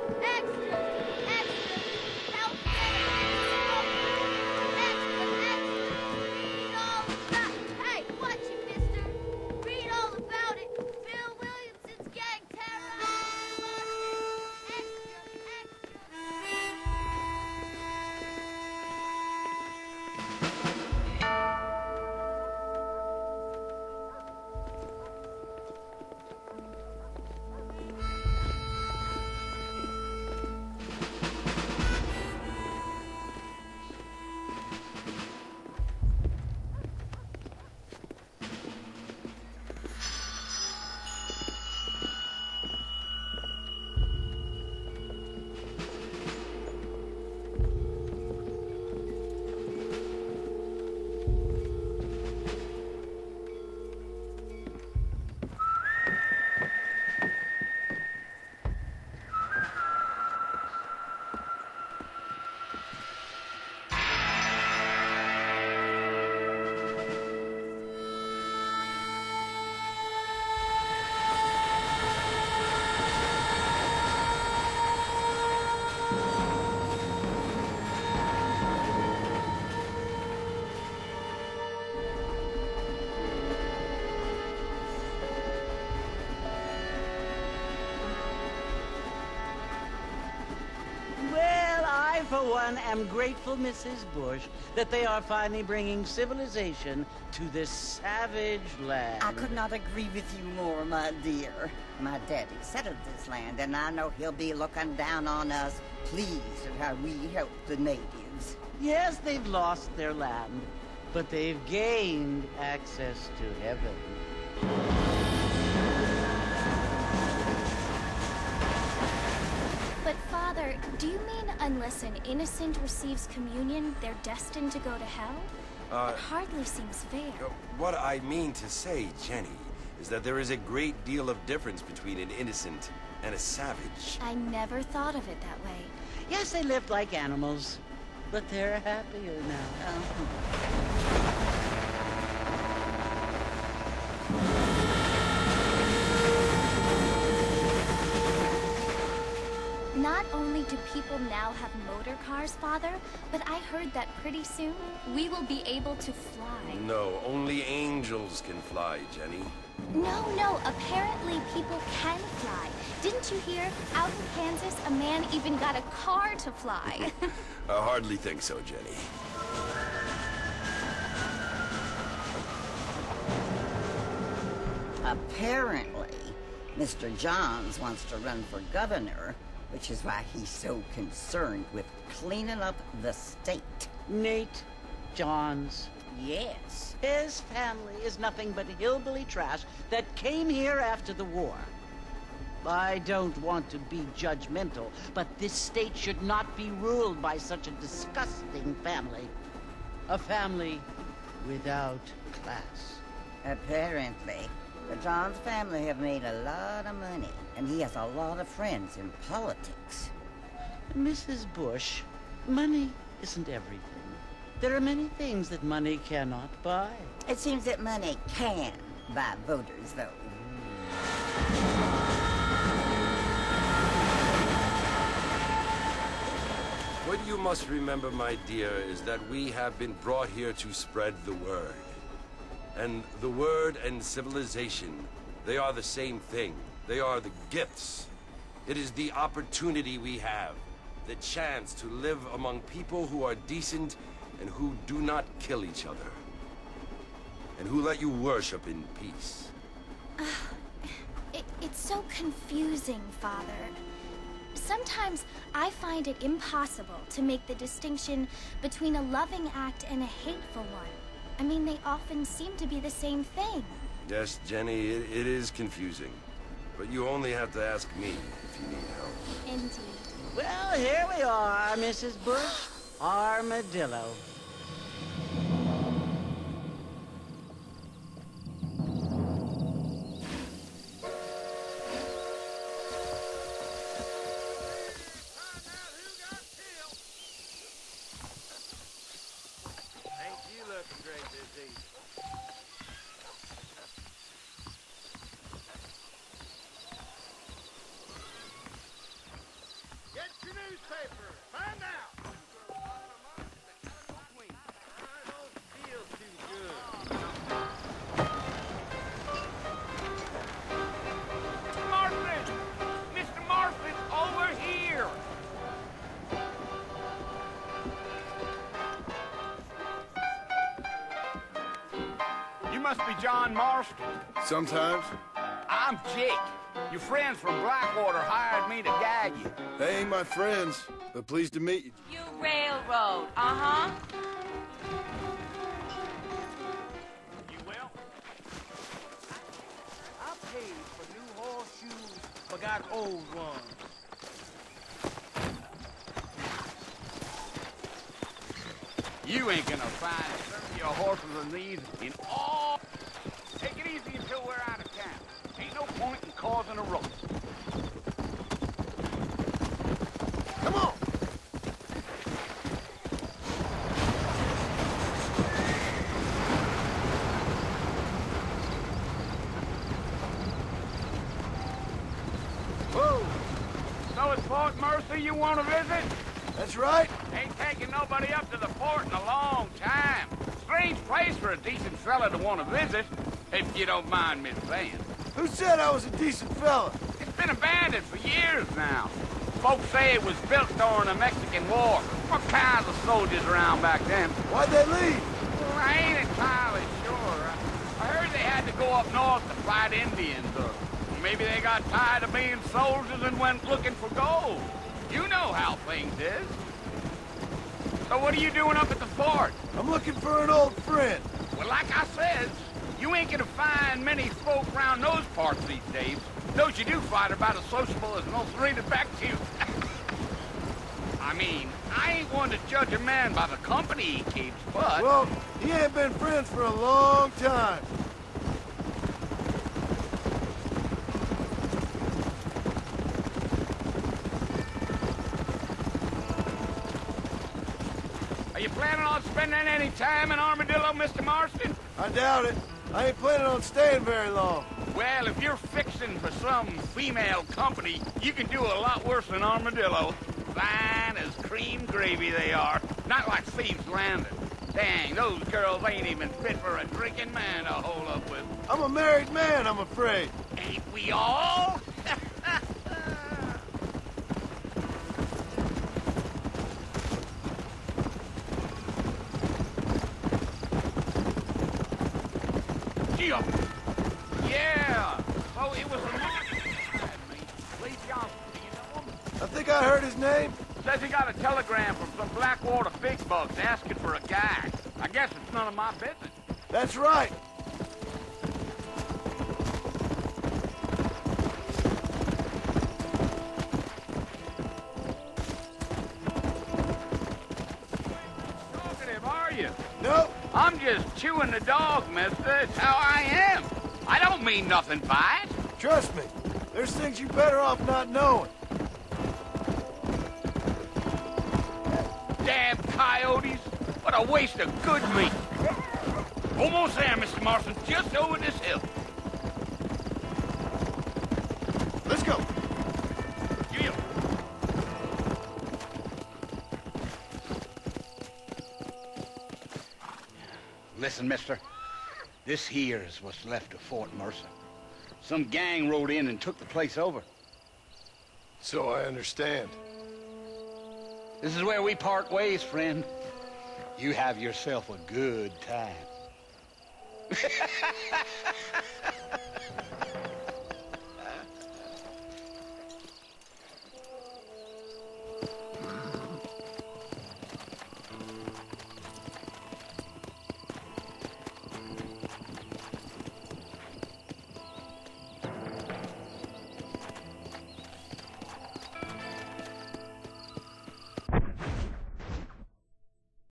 Extra! Extra! Help Read all about Hey, watch it, mister! Read all about it! Bill Williamson's gang terrorized Extra! For one, am grateful, Mrs. Bush, that they are finally bringing civilization to this savage land. I could not agree with you more, my dear. My daddy settled this land, and I know he'll be looking down on us, pleased at how we help the natives. Yes, they've lost their land, but they've gained access to heaven. But, Father, do you mean unless an innocent receives communion, they're destined to go to hell? That hardly seems fair. What I mean to say, Jenny, is that there is a great deal of difference between an innocent and a savage. I never thought of it that way. Yes, they lived like animals, but they're happier now. Not only do people now have motor cars, Father, but I heard that pretty soon we will be able to fly. No, only angels can fly, Jenny. No, apparently people can fly. Didn't you hear? Out in Kansas, a man even got a car to fly. I hardly think so, Jenny. Apparently, Mr. Johns wants to run for governor, which is why he's so concerned with cleaning up the state. Nate Johns. Yes. His family is nothing but hillbilly trash that came here after the war. I don't want to be judgmental, but this state should not be ruled by such a disgusting family. A family without class. Apparently. The Johns family have made a lot of money, and he has a lot of friends in politics. Mrs. Bush, money isn't everything. There are many things that money cannot buy. It seems that money can buy voters, though. What you must remember, my dear, is that we have been brought here to spread the word. And the word and civilization, they are the same thing. They are the gifts. It is the opportunity we have, the chance to live among people who are decent and who do not kill each other, and who let you worship in peace. It's so confusing, Father. Sometimes I find it impossible to make the distinction between a loving act and a hateful one. I mean, they often seem to be the same thing. Yes, Jenny, it is confusing. But you only have to ask me if you need help. Indeed. Well, here we are, Mrs. Bush. Armadillo. your newspaper. Find out. I don't feel too good. Marston! Mr. Marston, over here! You must be John Marston. Sometimes. I'm Jake. Your friends from Blackwater hired me to guide you. They ain't my friends, but pleased to meet you. You railroad, uh-huh. You will? I paid for new horseshoes, but got old ones. You ain't gonna find 30 horses of these in all... Take it easy until we're out of town. Ain't no point in causing a ruckus. Come on! Whoa! So it's Fort Mercy you want to visit? That's right. Ain't taking nobody up to the fort in a long time. Strange place for a decent fella to want to visit, if you don't mind me saying. Who said I was a decent fella? It's been abandoned for years now. Folks say it was built during the Mexican War. What kinds of soldiers around back then? Why'd they leave? Well, I ain't entirely sure. I heard they had to go up north to fight Indians, or maybe they got tired of being soldiers and went looking for gold. You know how things is. So what are you doing up at the fort? I'm looking for an old friend. Well, like I said, you ain't gonna find many folk around those parts these days. Those you do find are about as sociable as an old rated back to you. I mean, I ain't one to judge a man by the company he keeps, but... Well, he ain't been friends for a long time. Are you planning on spending any time in Armadillo, Mr. Marston? I doubt it. I ain't planning on staying very long. Well, if you're fixing for some female company, you can do a lot worse than Armadillo. Fine as cream gravy they are. Not like Thieves Landing. Dang, those girls ain't even fit for a drinking man to hold up with. I'm a married man, I'm afraid. Ain't we all? Yeah, so it was a Lee Johnson, do you know him? I think I heard his name. Says he got a telegram from some Blackwater big bugs asking for a guy. I guess it's none of my business. That's right. Talkative, are you? Nope. I'm just chewing the dog, mister. It's how I am. I don't mean nothing by it. Trust me. There's things you're better off not knowing. Damn coyotes. What a waste of good meat. Almost there, Mr. Marston. Just over this hill. Let's go. Yeah. Listen, mister. This here is what's left of Fort Mercer. Some gang rode in and took the place over. So I understand. This is where we part ways, friend. You have yourself a good time.